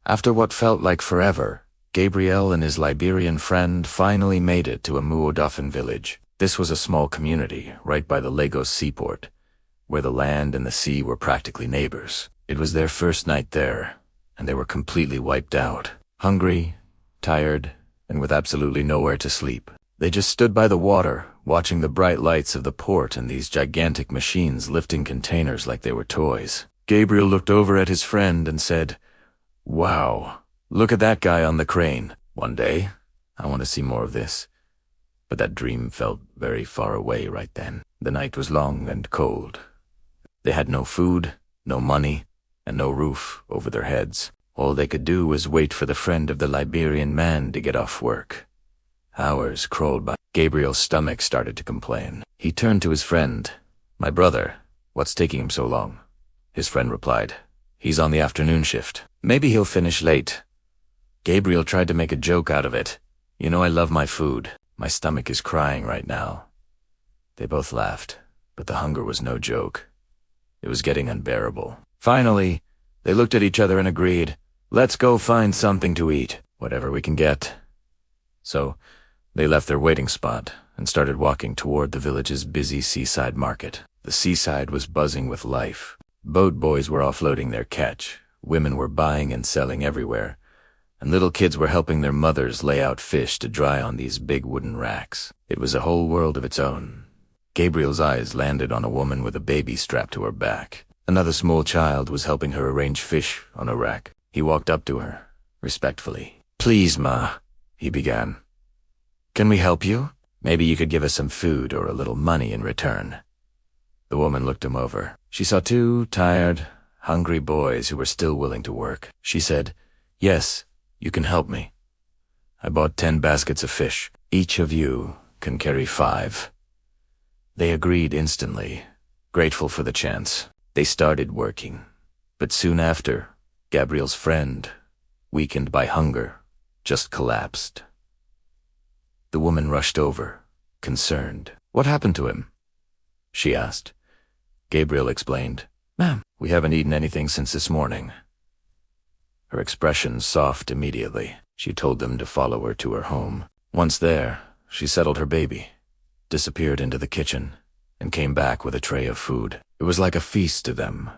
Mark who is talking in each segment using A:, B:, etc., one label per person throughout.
A: After what felt like forever, Gabriel and his Liberian friend finally made it to Amuwo-Odofin Village. This was a small community right by the Lagos seaport, where the land and the sea were practically neighbors. It was their first night there, and they were completely wiped out, hungry, tired, and with absolutely nowhere to sleep. They just stood by the water, watching the bright lights of the port and these gigantic machines lifting containers like they were toys. Gabriel looked over at his friend and said, "Wow, look at that guy on the crane. One day, I want to see more of this." But that dream felt very far away right then. The night was long and cold. They had no food, no money, and no roof over their heads. All they could do was wait for the friend of the Liberian man to get off work. Hours crawled by. Gabriel's stomach started to complain. He turned to his friend. "My brother, what's taking him so long?" His friend replied, "He's on the afternoon shift. Maybe he'll finish late." Gabriel tried to make a joke out of it. "You know I love my food. My stomach is crying right now." They both laughed, but the hunger was no joke. It was getting unbearable. Finally, they looked at each other and agreed, "Let's go find something to eat, whatever we can get." So, they left their waiting spot and started walking toward the village's busy seaside market. The seaside was buzzing with life. Boat boys were offloading their catch, women were buying and selling everywhere, and little kids were helping their mothers lay out fish to dry on these big wooden racks. It was a whole world of its own. Gabriel's eyes landed on a woman with a baby strapped to her back. Another small child was helping her arrange fish on a rack. He walked up to her, respectfully. "Please, Ma," he began. "Can we help you? Maybe you could give us some food or a little money in return." The woman looked him over. She saw two tired, hungry boys who were still willing to work. She said, "Yes, you can help me. I bought 10 baskets of fish. Each of you can carry 5. They agreed instantly, grateful for the chance. They started working. But soon after, Gabriel's friend, weakened by hunger, just collapsed. The woman rushed over, concerned. "What happened to him?" she asked. Gabriel explained, "Ma'am, we haven't eaten anything since this morning." Her expression softened immediately. She told them to follow her to her home. Once there, she settled her baby, disappeared into the kitchen, and came back with a tray of food. It was like a feast to them.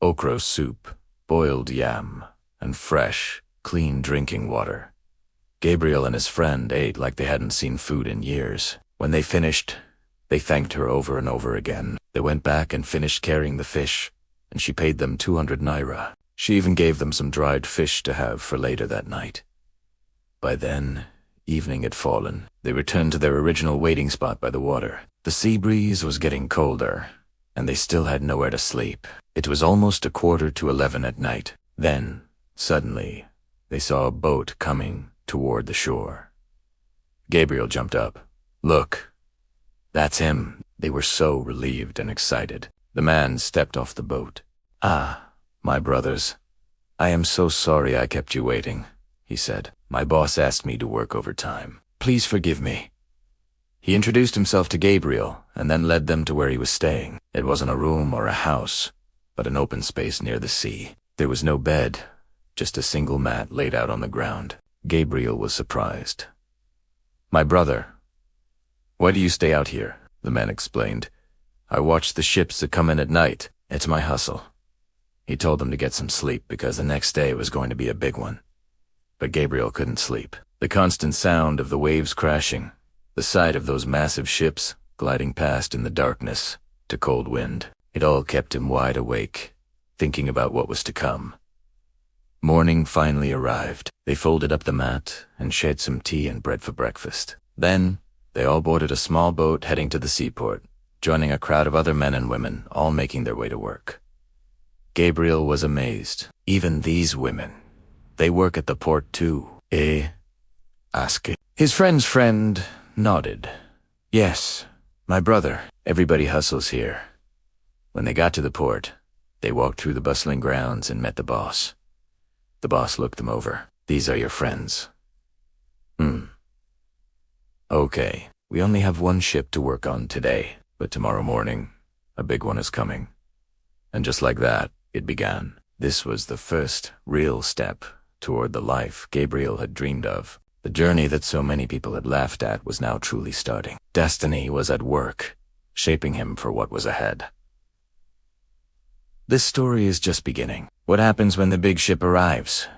A: Okra soup, boiled yam, and fresh, clean drinking water. Gabriel and his friend ate like they hadn't seen food in years. When they finished, they thanked her over and over again. They went back and finished carrying the fish, and she paid them 200 naira. She even gave them some dried fish to have for later that night. By then, evening had fallen. They returned to their original waiting spot by the water. The sea breeze was getting colder, and they still had nowhere to sleep. It was almost 11:15 at night. Then, suddenly, they saw a boat coming toward the shore. Gabriel jumped up. "Look, that's him." They were so relieved and excited. The man stepped off the boat. "Ah, my brothers, I am so sorry I kept you waiting," he said. "My boss asked me to work overtime. Please forgive me." He introduced himself to Gabriel and then led them to where he was staying. It wasn't a room or a house, but an open space near the sea. There was no bed, just a single mat laid out on the ground. Gabriel was surprised. "My brother, why do you stay out here?" the man explained. "I watch the ships that come in at night. It's my hustle." He told them to get some sleep because the next day was going to be a big one. But Gabriel couldn't sleep. The constant sound of the waves crashing, the sight of those massive ships gliding past in the darkness to cold wind, it all kept him wide awake, thinking about what was to come. Morning finally arrived. They folded up the mat and shared some tea and bread for breakfast. Then, they all boarded a small boat heading to the seaport, joining a crowd of other men and women, all making their way to work. Gabriel was amazed. Even these women, they work at the port too, eh? Asked. His friend's friend nodded. "Yes, my brother. Everybody hustles here." When they got to the port, they walked through the bustling grounds and met the boss. The boss looked them over. "These are your friends." "Okay, we only have one ship to work on today, but tomorrow morning, a big one is coming." And just like that, it began. This was the first real step toward the life Gabriel had dreamed of. The journey that so many people had laughed at was now truly starting. Destiny was at work, shaping him for what was ahead. This story is just beginning. What happens when the big ship arrives?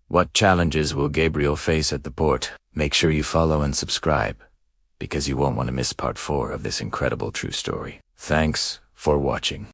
A: What challenges will Gabriel face at the port? Make sure you follow and subscribe, because you won't want to miss part 4 of this incredible true story. Thanks for watching.